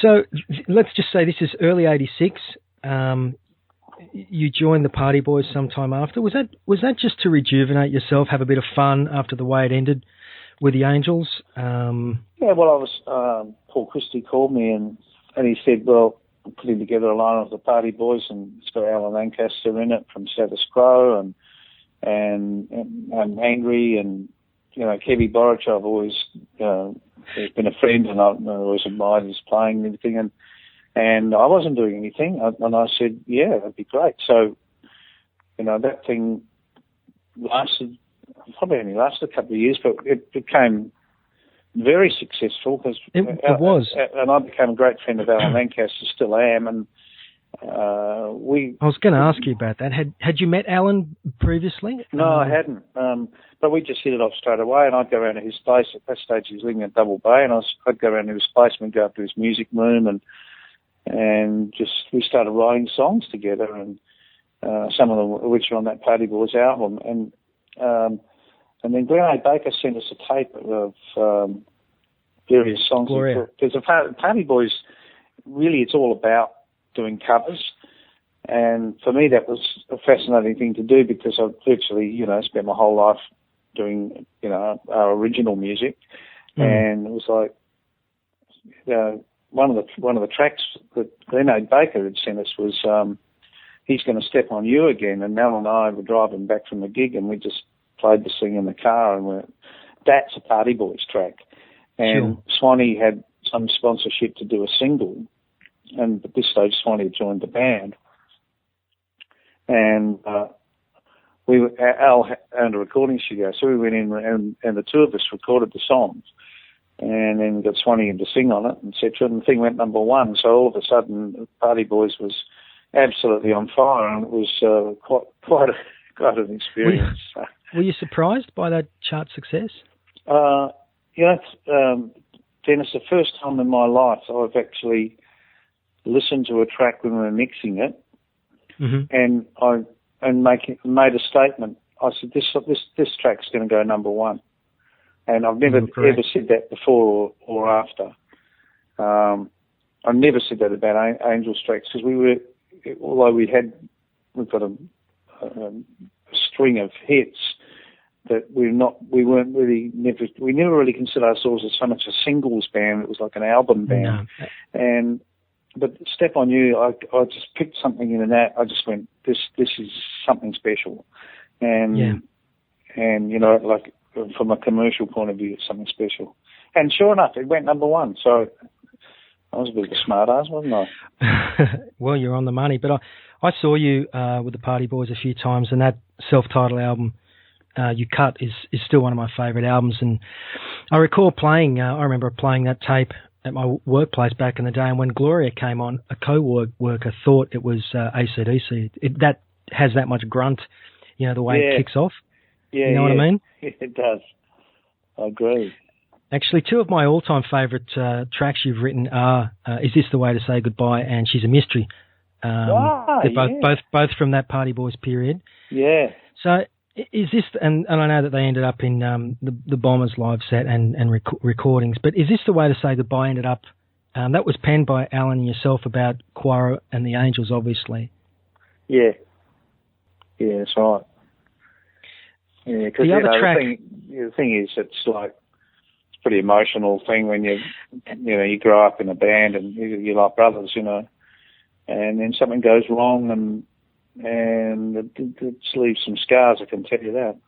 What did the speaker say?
So let's just say this is early '86. You joined the Party Boys sometime after. Was that just to rejuvenate yourself, have a bit of fun after the way it ended with the Angels? Yeah, well, I was Paul Christie called me and he said, well, I'm putting together a line of the Party Boys and it's got Alan Lancaster in it from Status Quo and Angry and Kevy Borich. I've always he's been a friend and I've always admired his playing and everything and I wasn't doing anything and I said, yeah, that'd be great. So that thing probably only lasted a couple of years, but it became very successful because it was, and I became a great friend of Alan Lancaster, still am, and I was going to ask you about that. Had you met Alan previously? No, I hadn't. But we just hit it off straight away, and I'd go around to his place. At that stage, he was living at Double Bay, and I'd go around to his place and go up to his music room, and just we started writing songs together, and some of them which are on that Party Boys album, and then Glenn A. Baker sent us a tape of various songs. Because the Party Boys, really, it's all about doing covers. And for me, that was a fascinating thing to do because I've virtually, spent my whole life doing, our original music. And it was like, one of the tracks that Glenn A. Baker had sent us was He's Gonna Step on You Again. And Mel and I were driving back from the gig and we just played the thing in the car and that's a Party Boys track. And sure. Swanee had some sponsorship to do a single. And at this stage, Swanee had joined the band. And Al owned a recording studio, so we went in and the two of us recorded the songs. And then we got Swanee in to sing on it, etc. And the thing went number one. So all of a sudden, Party Boys was absolutely on fire, and it was quite an experience. Were you surprised by that chart success? Dennis, the first time in my life I've actually listened to a track when we were mixing it, and I made a statement. I said, "This track's going to go number one," and I've never ever said that before or after. I never said that about Angels tracks because although we've got a string of hits that we never really considered ourselves as so much a singles band. It was like an album band, But Step on You, I just picked something in that. I just went, this is something special, and like from a commercial point of view, it's something special. And sure enough, it went number one. So I was a bit of a smart ass, wasn't I? Well, you're on the money. But I saw you with the Party Boys a few times, and that self-titled album you cut is still one of my favourite albums. And I recall I remember playing that tape at my workplace back in the day, and when Gloria came on, a co-worker thought it was AC/DC. That has that much grunt, the way it kicks off. Yeah, you know what I mean? It does. I agree. Actually, two of my all-time favourite tracks you've written are Is This the Way to Say Goodbye and She's a Mystery. They're both from that Party Boys period. Yeah. So is this, and I know that they ended up in the Bombers live set and recordings, but Is This the Way to Say Goodbye ended up, that was penned by Alan and yourself about Quaro and the Angels, obviously. Yeah. Yeah, that's right. Yeah, because the thing is, it's like, it's a pretty emotional thing when you grow up in a band and you're like brothers, and then something goes wrong and it leaves some scars, I can tell you that.